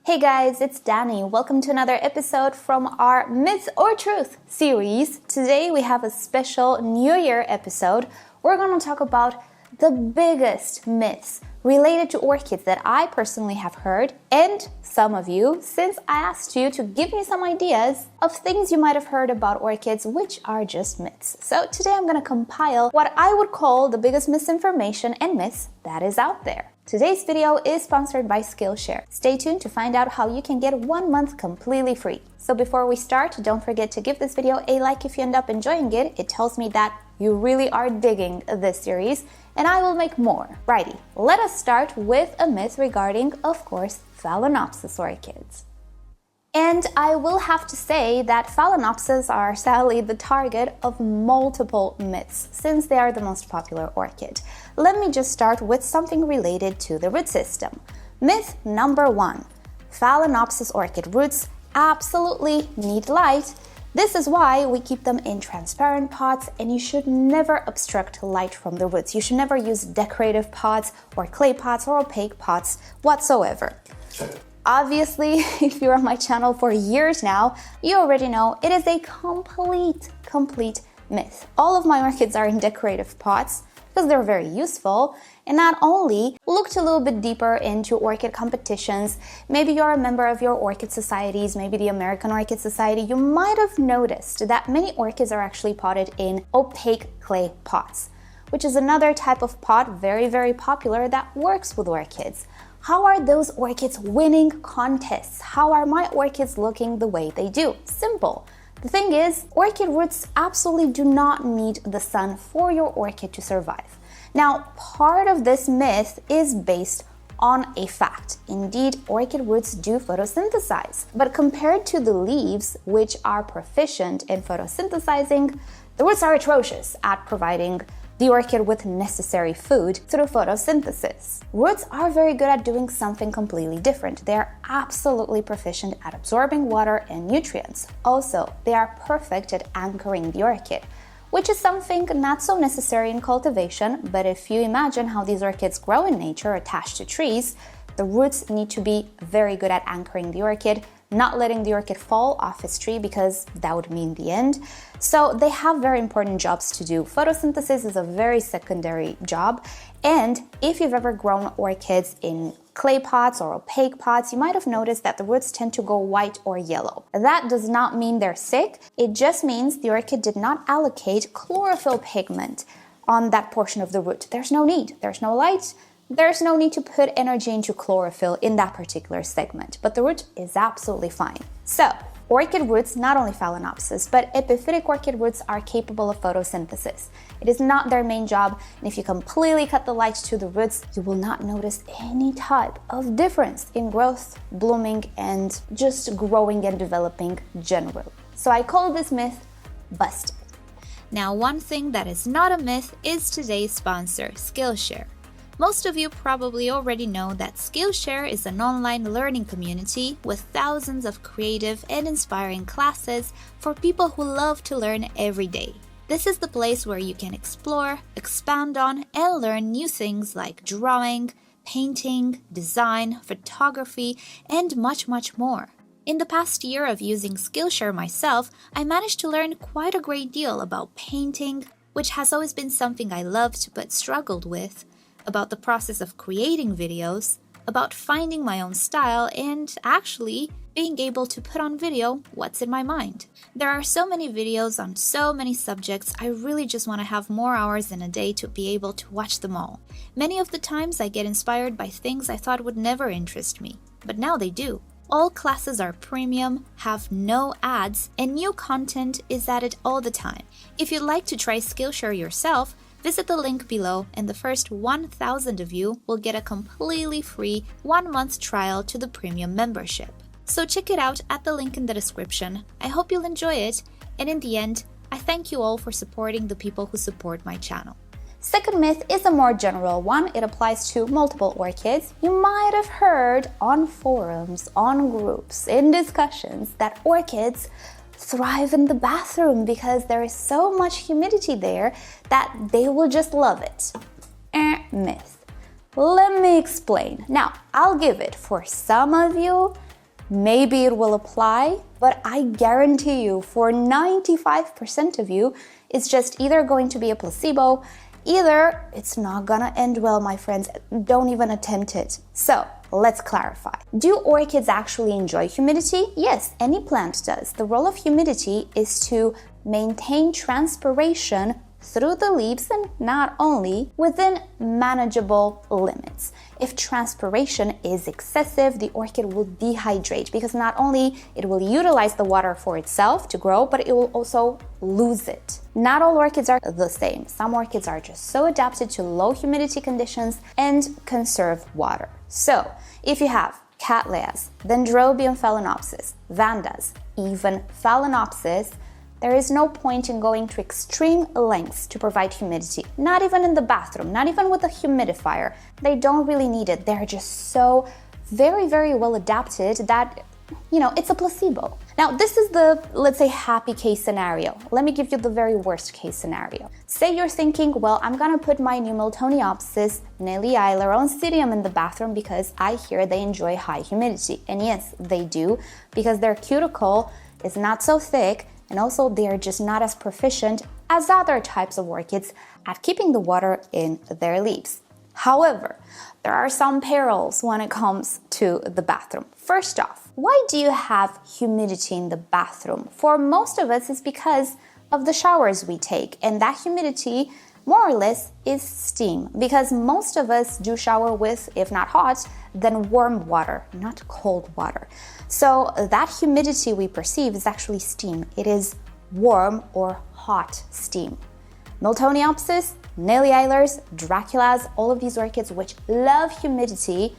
Hey guys, it's Danny. Welcome to another episode from our Myth or Truth series. Today we have a special New Year episode. We're going to talk about the biggest myths related to orchids that I personally have heard, and some of you, since I asked you to give me some ideas of things you might have heard about orchids which are just myths. So today I'm going to compile what I would call the biggest misinformation and myths that is out there. Today's video is sponsored by Skillshare. Stay tuned to find out how you can get 1 month completely free. So before we start, don't forget to give this video a like if you end up enjoying it. It tells me that you really are digging this series, and I will make more. Righty, let us start with a myth regarding, of course, Phalaenopsis orchids. And I will have to say that Phalaenopsis are sadly the target of multiple myths since they are the most popular orchid. Let me just start with something related to the root system. Myth number 1. Phalaenopsis orchid roots absolutely need light. This is why we keep them in transparent pots, and you should never obstruct light from the roots. You should never use decorative pots or clay pots or opaque pots whatsoever. Obviously, if you're on my channel for years now, you already know it is a complete myth. All of my orchids are in decorative pots because they're very useful. And not only, looked a little bit deeper into orchid competitions. Maybe you're a member of your orchid societies, maybe the American Orchid Society. You might have noticed that many orchids are actually potted in opaque clay pots, which is another type of pot very popular that works with orchids. How are those orchids winning contests? How are my orchids looking the way they do? Simple. The thing is, orchid roots absolutely do not need the sun for your orchid to survive. Now, part of this myth is based on a fact. Indeed, orchid roots do photosynthesize, but compared to the leaves, which are proficient in photosynthesizing, the roots are atrocious at providing the orchid with necessary food through photosynthesis. Roots are very good at doing something completely different. They are absolutely proficient at absorbing water and nutrients. Also, they are perfect at anchoring the orchid, which is something not so necessary in cultivation, but if you imagine how these orchids grow in nature attached to trees, the roots need to be very good at anchoring the orchid, not letting the orchid fall off its tree because that would mean the end. So they have very important jobs to do. Photosynthesis is a very secondary job, and if you've ever grown orchids in clay pots or opaque pots, you might have noticed that the roots tend to go white or yellow. That does not mean they're sick, it just means the orchid did not allocate chlorophyll pigment on that portion of the root. There's no need, there's no light, there's no need to put energy into chlorophyll in that particular segment, but the root is absolutely fine. So, orchid roots, not only Phalaenopsis, but epiphytic orchid roots are capable of photosynthesis. It is not their main job, and if you completely cut the light to the roots, you will not notice any type of difference in growth, blooming, and just growing and developing generally. So I call this myth busted. Now, one thing that is not a myth is today's sponsor, Skillshare. Most of you probably already know that Skillshare is an online learning community with thousands of creative and inspiring classes for people who love to learn every day. This is the place where you can explore, expand on, and learn new things like drawing, painting, design, photography, and much more. In the past year of using Skillshare myself, I managed to learn quite a great deal about painting, which has always been something I loved but struggled with, about the process of creating videos, about finding my own style, and actually being able to put on video what's in my mind. There are so many videos on so many subjects, I really just want to have more hours in a day to be able to watch them all. Many of the times I get inspired by things I thought would never interest me, but now they do. All classes are premium, have no ads, and new content is added all the time. If you'd like to try Skillshare yourself, visit the link below, and the first 1,000 of you will get a completely free 1-month trial to the premium membership. So check it out at the link in the description. I hope you'll enjoy it, and in the end, I thank you all for supporting the people who support my channel. Second myth is a more general one. It applies to multiple orchids. You might have heard on forums, on groups, in discussions that orchids thrive in the bathroom because there is so much humidity there that they will just love it. Myth. Let me explain. Now, I'll give it. For some of you, Maybe it will apply, but I guarantee you for 95% of you, it's just either going to be a placebo, either it's not gonna end well, my friends. Don't even attempt it. So let's clarify. Do orchids actually enjoy humidity? Yes, any plant does. The role of humidity is to maintain transpiration through the leaves and not only within manageable limits. If transpiration is excessive, the orchid will dehydrate because not only it will utilize the water for itself to grow, but it will also lose it. Not all orchids are the same. Some orchids are just so adapted to low humidity conditions and conserve water. So if you have Cattleyas, Dendrobium Phalaenopsis, Vandas, even Phalaenopsis, there is no point in going to extreme lengths to provide humidity. Not even in the bathroom, not even with a humidifier. They don't really need it. They're just so very, very well adapted that, it's a placebo. Now, this is the, let's say, happy case scenario. Let me give you the very worst case scenario. Say you're thinking, well, I'm gonna put my new Miltoniopsis, Nelliae, Oncidium in the bathroom because I hear they enjoy high humidity. And yes, they do, because their cuticle is not so thick, and also they are just not as proficient as other types of orchids at keeping the water in their leaves. However, there are some perils when it comes to the bathroom. First off, why do you have humidity in the bathroom? For most of us, it's because of the showers we take, and that humidity, more or less, is steam, because most of us do shower with, if not hot, then warm water, not cold water. So that humidity we perceive is actually steam. It is warm or hot steam. Miltoniopsis, Nelliae, Draculas, all of these orchids which love humidity,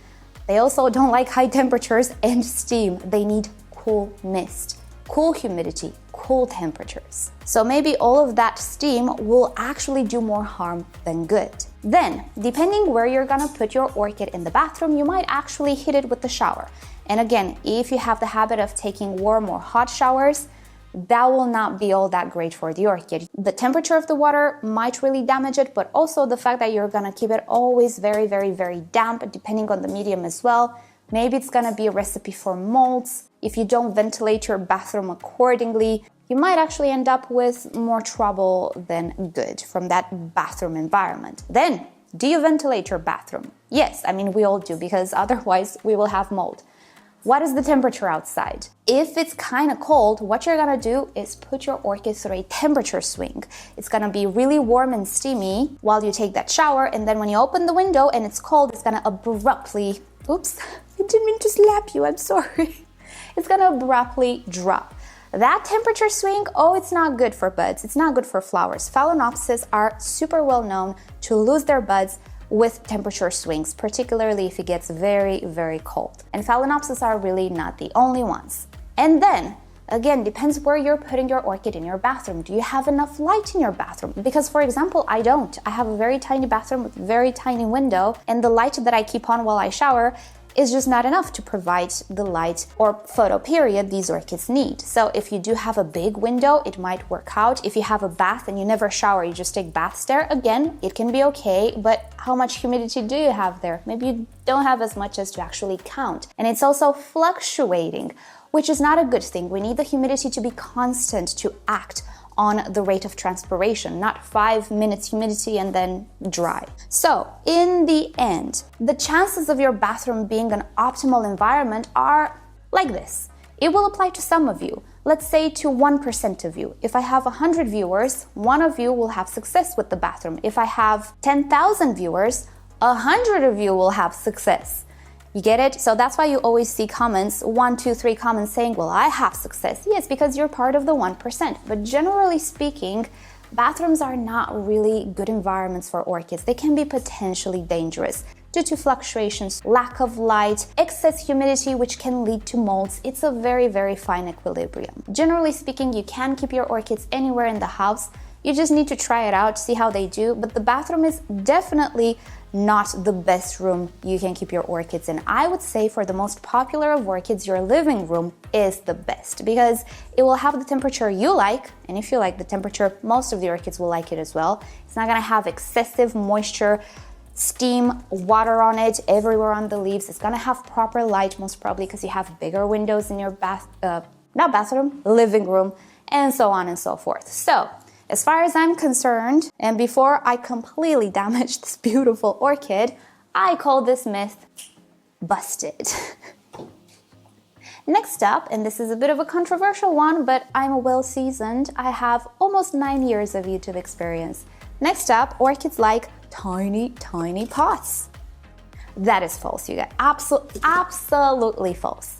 they also don't like high temperatures and steam. They need cool mist, cool humidity, cool temperatures. So maybe all of that steam will actually do more harm than good. Then, depending where you're gonna put your orchid in the bathroom, you might actually hit it with the shower. And again, if you have the habit of taking warm or hot showers, that will not be all that great for the orchid. The temperature of the water might really damage it, but also the fact that you're gonna keep it always very, very, very damp, depending on the medium as well. Maybe it's gonna be a recipe for molds. If you don't ventilate your bathroom accordingly, you might actually end up with more trouble than good from that bathroom environment. Then, do you ventilate your bathroom? Yes, we all do, because otherwise we will have mold. What is the temperature outside? If it's kind of cold, what you're gonna do is put your orchid through a temperature swing. It's gonna be really warm and steamy while you take that shower, and then when you open the window and it's cold, it's gonna abruptly, oops, I didn't mean to slap you, I'm sorry. It's gonna abruptly drop. That temperature swing, it's not good for buds, it's not good for flowers. Phalaenopsis are super well known to lose their buds with temperature swings, particularly if it gets very, very cold. And Phalaenopsis are really not the only ones. And then, again, depends where you're putting your orchid in your bathroom. Do you have enough light in your bathroom? Because, for example, I don't. I have a very tiny bathroom with a very tiny window, and the light that I keep on while I shower is just not enough to provide the light or photoperiod these orchids need. So if you do have a big window, it might work out. If you have a bath and you never shower, you just take baths there, again, it can be okay, but how much humidity do you have there? Maybe you don't have as much as to actually count. And it's also fluctuating, which is not a good thing. We need the humidity to be constant to act on the rate of transpiration, not 5 minutes humidity and then dry. So in the end, the chances of your bathroom being an optimal environment are like this. It will apply to some of you. Let's say to 1% of you. If I have 100 viewers, 1 of you will have success with the bathroom. If I have 10,000 viewers, 100 of you will have success. You get it? So that's why you always see comments, 1, 2, 3 comments saying, well, I have success. Yes, because you're part of the 1%. But generally speaking, bathrooms are not really good environments for orchids. They can be potentially dangerous due to fluctuations, lack of light, excess humidity, which can lead to molds. It's a very, very fine equilibrium. Generally speaking, you can keep your orchids anywhere in the house. You just need to try it out, see how they do. But the bathroom is definitely not the best room you can keep your orchids in. I would say for the most popular of orchids, your living room is the best because it will have the temperature you like, and if you like the temperature, most of the orchids will like it as well. It's not gonna have excessive moisture steam, water on it everywhere on the leaves. It's gonna have proper light, most probably because you have bigger windows in your living room, and so on and so forth. So, as far as I'm concerned, and before I completely damage this beautiful orchid, I call this myth busted. Next up, and this is a bit of a controversial one, but I'm well seasoned. I have almost 9 years of YouTube experience. Next up, orchids like tiny, tiny pots. That is false, you guys. Absolutely false.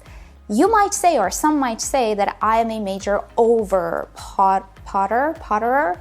You might say, or some might say, that I am a major potterer,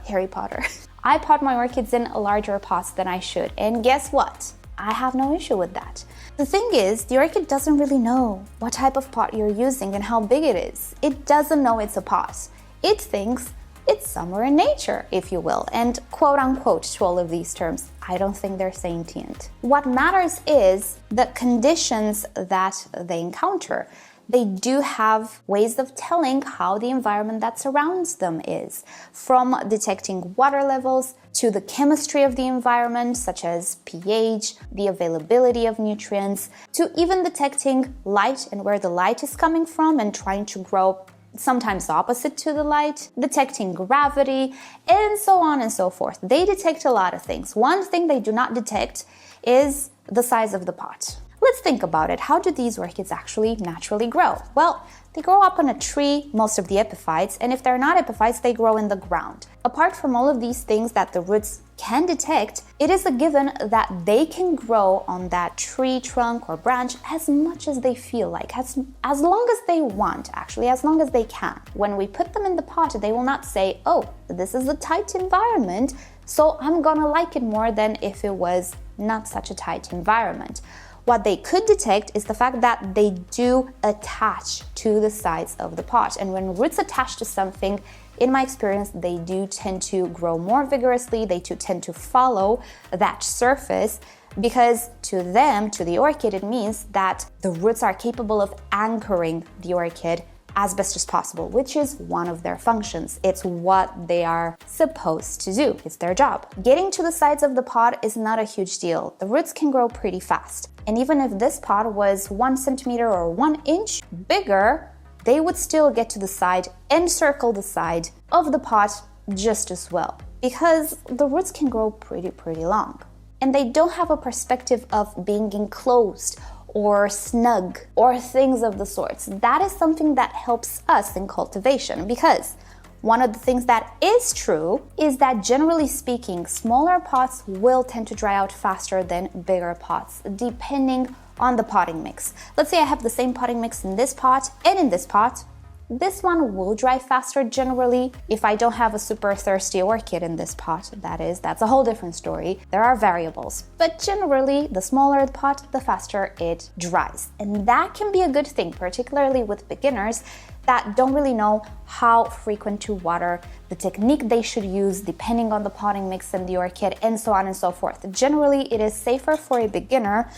Harry Potter. I pot my orchids in larger pots than I should, and guess what? I have no issue with that. The thing is, the orchid doesn't really know what type of pot you're using and how big it is. It doesn't know it's a pot. It thinks it's somewhere in nature, if you will, and quote unquote to all of these terms, I don't think they're sentient. What matters is the conditions that they encounter. They do have ways of telling how the environment that surrounds them is, from detecting water levels to the chemistry of the environment, such as pH, the availability of nutrients, to even detecting light and where the light is coming from and trying to grow sometimes opposite to the light, detecting gravity, and so on and so forth. They detect a lot of things. One thing they do not detect is the size of the pot. Let's think about it. How do these orchids actually naturally grow? Well, they grow up on a tree, most of the epiphytes, and if they're not epiphytes, they grow in the ground. Apart from all of these things that the roots can detect, it is a given that they can grow on that tree trunk or branch as much as they feel like, as long as they want, actually, as long as they can. When we put them in the pot, they will not say, oh, this is a tight environment, so I'm gonna like it more than if it was not such a tight environment. What they could detect is the fact that they do attach to the sides of the pot. And when roots attach to something, in my experience, they do tend to grow more vigorously. They do tend to follow that surface because to them, to the orchid, it means that the roots are capable of anchoring the orchid as best as possible, which is one of their functions. It's what they are supposed to do. It's their job. Getting to the sides of the pot is not a huge deal. The roots can grow pretty fast. And even if this pot was 1 centimeter or 1 inch bigger, they would still get to the side and circle the side of the pot just as well, because the roots can grow pretty long. And they don't have a perspective of being enclosed or snug or things of the sorts. That is something that helps us in cultivation, because one of the things that is true is that generally speaking, smaller pots will tend to dry out faster than bigger pots, depending on the potting mix. Let's say I have the same potting mix in this pot and in this pot. This one will dry faster generally if I don't have a super thirsty orchid in this pot. That's a whole different story. There are variables, but generally the smaller the pot, the faster it dries. And that can be a good thing, particularly with beginners that don't really know how frequent to water, the technique they should use depending on the potting mix and the orchid, and so on and so forth. Generally, it is safer for a beginner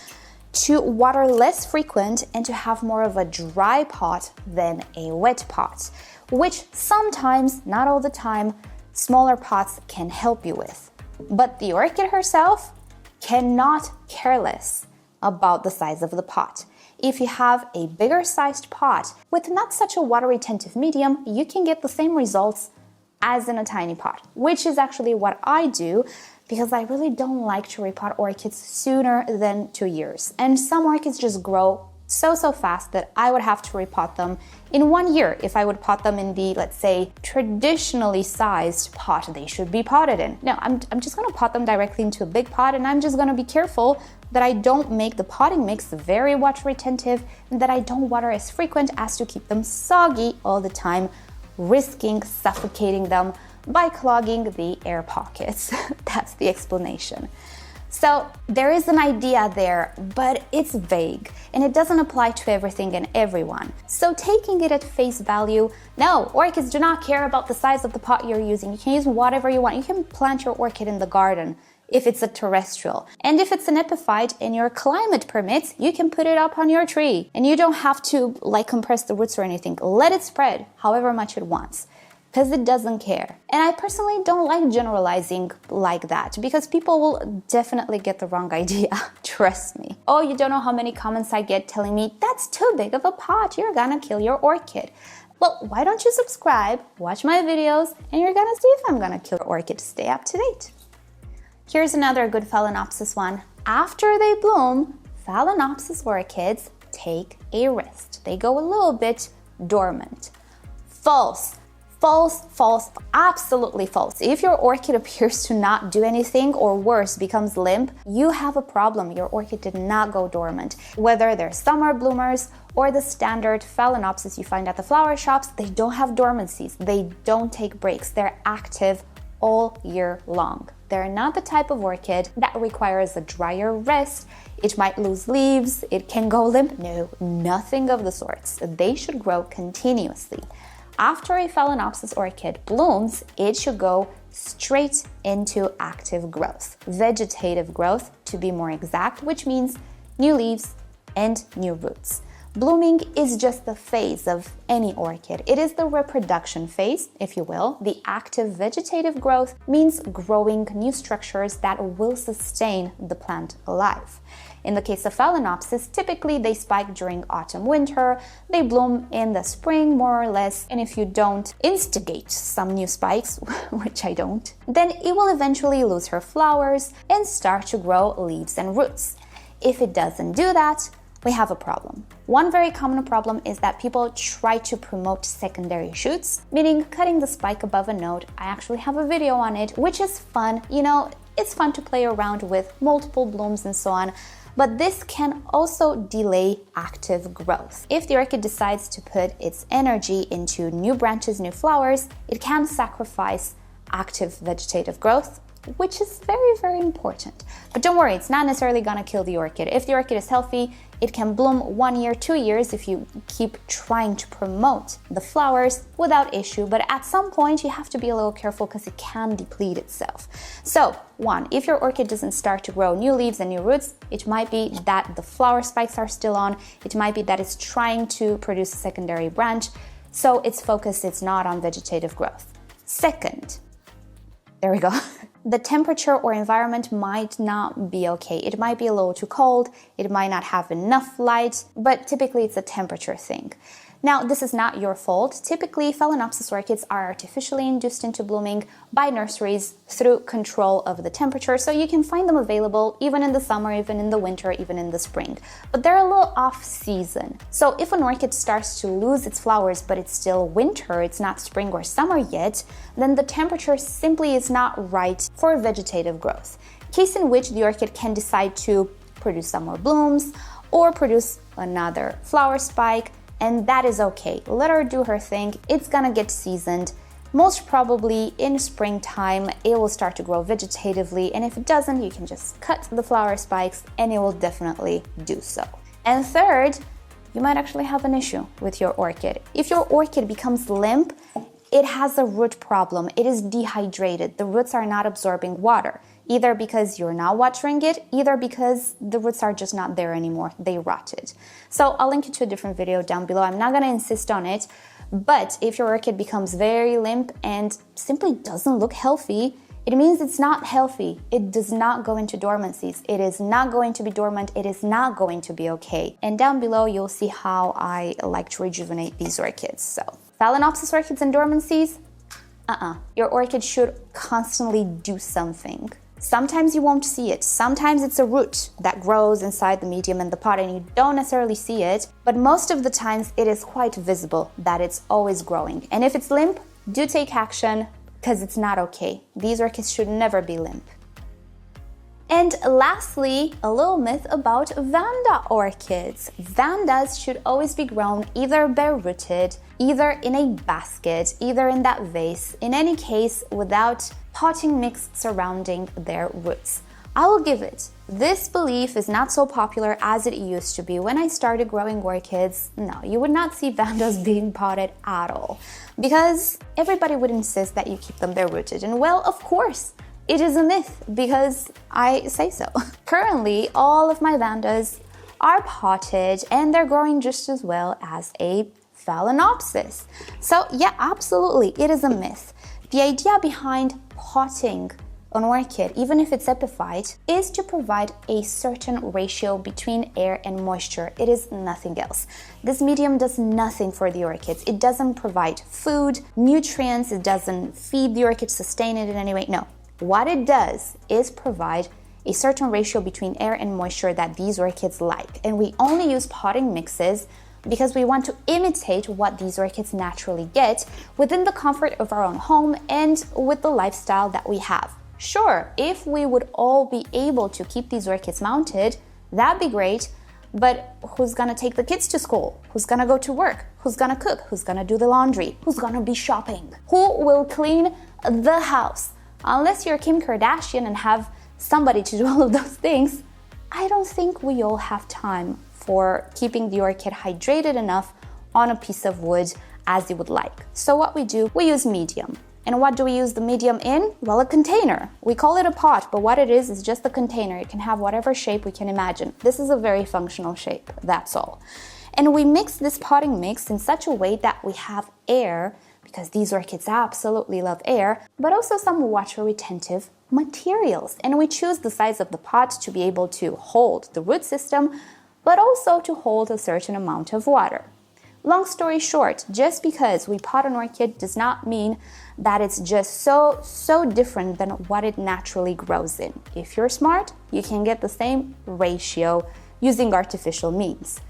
to water less frequent and to have more of a dry pot than a wet pot, which sometimes, not all the time, smaller pots can help you with. But the orchid herself cannot care less about the size of the pot. If you have a bigger sized pot with not such a water retentive medium, you can get the same results as in a tiny pot, which is actually what I do, because I really don't like to repot orchids sooner than 2 years. And some orchids just grow so fast that I would have to repot them in 1 year if I would pot them in the, let's say, traditionally sized pot they should be potted in. No, I'm just gonna pot them directly into a big pot, and I'm just gonna be careful that I don't make the potting mix very water retentive and that I don't water as frequent as to keep them soggy all the time, risking suffocating them by clogging the air pockets. That's the explanation. So there is an idea there, but it's vague and it doesn't apply to everything and everyone. So taking it at face value, no, orchids do not care about the size of the pot you're using. You can use whatever you want. You can plant your orchid in the garden if it's a terrestrial. And if it's an epiphyte and your climate permits, you can put it up on your tree. And you don't have to compress the roots or anything. Let it spread however much it wants. because it doesn't care. And I personally don't like generalizing like that because people will definitely get the wrong idea. Trust me. Oh, you don't know how many comments I get telling me, that's too big of a pot, you're gonna kill your orchid. Well, why don't you subscribe, watch my videos, and you're gonna see if I'm gonna kill your orchid. Stay up to date. Here's another good Phalaenopsis one. After they bloom, Phalaenopsis orchids take a rest. They go a little bit dormant. False. False, false, absolutely false. If your orchid appears to not do anything or worse, becomes limp, you have a problem. Your orchid did not go dormant. Whether they're summer bloomers or the standard Phalaenopsis you find at the flower shops, they don't have dormancies. They don't take breaks. They're active all year long. They're not the type of orchid that requires a drier rest. It might lose leaves, it can go limp. No, nothing of the sorts. They should grow continuously. After a Phalaenopsis orchid blooms, it should go straight into active growth, vegetative growth to be more exact, which means new leaves and new roots. Blooming is just the phase of any orchid. It is the reproduction phase, if you will. The active vegetative growth means growing new structures that will sustain the plant alive. In the case of Phalaenopsis, typically they spike during autumn, winter, they bloom in the spring more or less, and if you don't instigate some new spikes, which I don't, then it will eventually lose her flowers and start to grow leaves and roots. If it doesn't do that, we have a problem. One very common problem is that people try to promote secondary shoots, meaning cutting the spike above a node. I actually have a video on it, which is fun. You know, it's fun to play around with multiple blooms and so on, but this can also delay active growth. If the orchid decides to put its energy into new branches, new flowers, it can sacrifice active vegetative growth, which is very, very important. But don't worry, it's not necessarily gonna kill the orchid. If the orchid is healthy, it can bloom 1 year, 2 years if you keep trying to promote the flowers without issue. But at some point, you have to be a little careful because it can deplete itself. So, one, if your orchid doesn't start to grow new leaves and new roots, it might be that the flower spikes are still on. It might be that it's trying to produce a secondary branch. So its focus is not on vegetative growth. Second, there we go. The temperature or environment might not be okay. It might be a little too cold, it might not have enough light, but typically it's a temperature thing. Now, this is not your fault. Typically, Phalaenopsis orchids are artificially induced into blooming by nurseries through control of the temperature, so you can find them available even in the summer, even in the winter, even in the spring. But they're a little off-season. So if an orchid starts to lose its flowers, but it's still winter, it's not spring or summer yet, then the temperature simply is not right for vegetative growth. Case in which the orchid can decide to produce some more blooms or produce another flower spike, and that is okay. Let her do her thing. It's gonna get seasoned. Most probably in springtime, it will start to grow vegetatively, and if it doesn't, you can just cut the flower spikes and it will definitely do so. And third, you might actually have an issue with your orchid. If your orchid becomes limp, it has a root problem. It is dehydrated. The roots are not absorbing water, either because you're not watering it, either because the roots are just not there anymore. They rotted. So I'll link you to a different video down below. I'm not gonna insist on it, but if your orchid becomes very limp and simply doesn't look healthy, it means it's not healthy. It does not go into dormancies. It is not going to be dormant. It is not going to be okay. And down below, you'll see how I like to rejuvenate these orchids. So Phalaenopsis orchids and dormancies? Your orchid should constantly do something. Sometimes you won't see it. Sometimes it's a root that grows inside the medium in the pot and you don't necessarily see it, but most of the times it is quite visible that it's always growing. And if it's limp, do take action because it's not okay. These orchids should never be limp. And lastly, a little myth about Vanda orchids. Vandas should always be grown either bare-rooted, either in a basket, either in that vase, in any case without potting mix surrounding their roots. I will give it. This belief is not so popular as it used to be. When I started growing orchids, no, you would not see Vandas being potted at all because everybody would insist that you keep them bare-rooted. And well, of course, it is a myth because I say so. Currently, all of my Vandas are potted and they're growing just as well as a Phalaenopsis. So yeah, absolutely, it is a myth. The idea behind potting an orchid, even if it's epiphyte, is to provide a certain ratio between air and moisture. It is nothing else. This medium does nothing for the orchids. It doesn't provide food, nutrients, it doesn't feed the orchid, sustain it in any way. No. What it does is provide a certain ratio between air and moisture that these orchids like. And we only use potting mixes because we want to imitate what these orchids naturally get within the comfort of our own home and with the lifestyle that we have. Sure, if we would all be able to keep these orchids mounted, that'd be great, but who's gonna take the kids to school? Who's gonna go to work? Who's gonna cook? Who's gonna do the laundry? Who's gonna be shopping? Who will clean the house? Unless you're Kim Kardashian and have somebody to do all of those things, I don't think we all have time for keeping the orchid hydrated enough on a piece of wood as you would like. So what we do, we use medium. And what do we use the medium in? Well, a container. We call it a pot, but what it is just a container. It can have whatever shape we can imagine. This is a very functional shape, that's all. And we mix this potting mix in such a way that we have air, because these orchids absolutely love air, but also some water retentive materials. And we choose the size of the pot to be able to hold the root system, but also to hold a certain amount of water. Long story short, just because we pot an orchid does not mean that it's just so different than what it naturally grows in. If you're smart, you can get the same ratio using artificial means.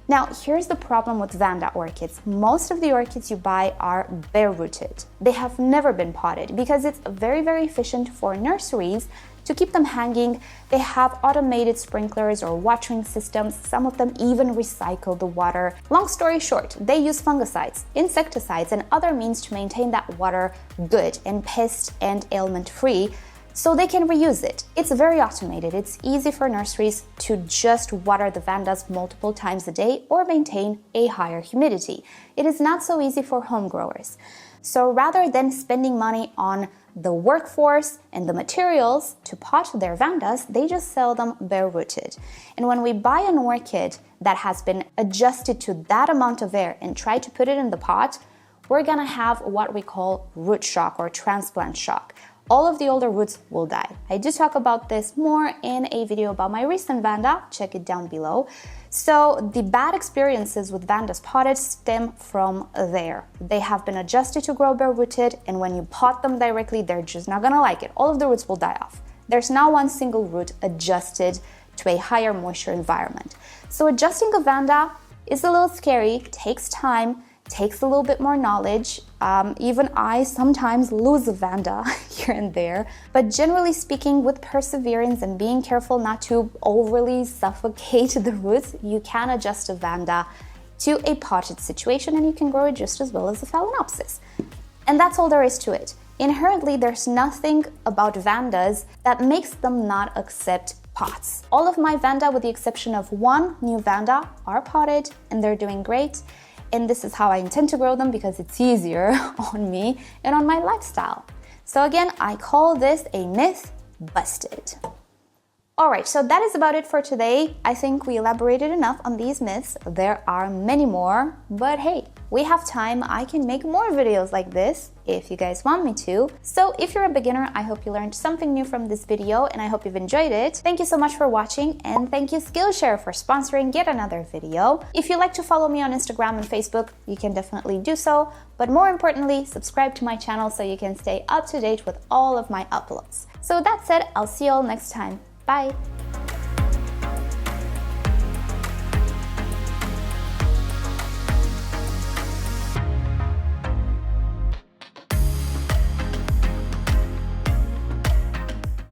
Now, here's the problem with Vanda orchids. Most of the orchids you buy are bare-rooted. They have never been potted because it's very, very efficient for nurseries to keep them hanging. They have automated sprinklers or watering systems. Some of them even recycle the water. Long story short, they use fungicides, insecticides, and other means to maintain that water good and pest and ailment free, so they can reuse it. It's very automated. It's easy for nurseries to just water the Vandas multiple times a day or maintain a higher humidity. It is not so easy for home growers. So rather than spending money on the workforce and the materials to pot their Vandas, they just sell them bare-rooted. And when we buy an orchid that has been adjusted to that amount of air and try to put it in the pot, we're gonna have what we call root shock or transplant shock. All of the older roots will die. I do talk about this more in a video about my recent Vanda, check it down below. So the bad experiences with Vandas potted stem from there. They have been adjusted to grow bare-rooted, and when you pot them directly, they're just not gonna like it. All of the roots will die off. There's now one single root adjusted to a higher moisture environment. So adjusting a Vanda is a little scary, takes time, takes a little bit more knowledge. Even I sometimes lose a Vanda here and there. But generally speaking, with perseverance and being careful not to overly suffocate the roots, you can adjust a Vanda to a potted situation and you can grow it just as well as a Phalaenopsis. And that's all there is to it. Inherently, there's nothing about Vandas that makes them not accept pots. All of my Vanda, with the exception of one new Vanda, are potted and they're doing great. And this is how I intend to grow them because it's easier on me and on my lifestyle. So again, I call this a myth busted. Alright, so that is about it for today. I think we elaborated enough on these myths. There are many more, but hey, we have time. I can make more videos like this if you guys want me to. So if you're a beginner, I hope you learned something new from this video and I hope you've enjoyed it. Thank you so much for watching and thank you Skillshare for sponsoring yet another video. If you like to follow me on Instagram and Facebook, you can definitely do so. But more importantly, subscribe to my channel so you can stay up to date with all of my uploads. So with that said, I'll see you all next time. Bye!